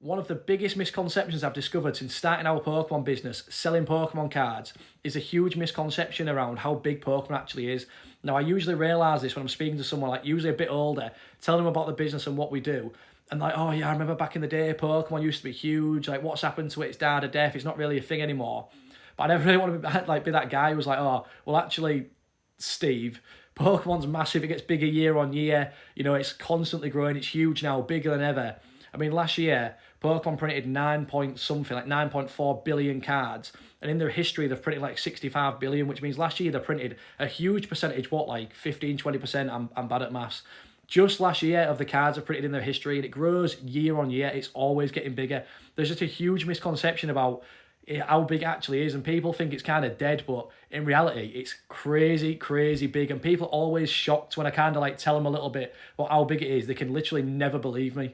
One of the biggest misconceptions I've discovered since starting our Pokemon business, selling Pokemon cards, is a huge misconception around how big Pokemon actually is. Now, I usually realise this when I'm speaking to someone like usually a bit older, telling them about the business and what we do. And like, oh yeah, I remember back in the day, Pokemon used to be huge. Like, what's happened to it? It's died a death. It's not really a thing anymore. But I never really want to be that guy who was like, oh, well, actually, Steve, Pokemon's massive. It gets bigger year on year. You know, it's constantly growing. It's huge now, bigger than ever. I mean, last year, Pokemon printed 9 point something, like 9.4 billion cards. And in their history, they've printed like 65 billion, which means last year they printed a huge percentage, like 15, 20%? I'm bad at maths. Just last year of the cards are printed in their history, and it grows year on year. It's always getting bigger. There's just a huge misconception about how big it actually is, and people think it's kind of dead, but in reality it's crazy, crazy big. And people are always shocked when I kind of like tell them a little bit about how big it is. They can literally never believe me.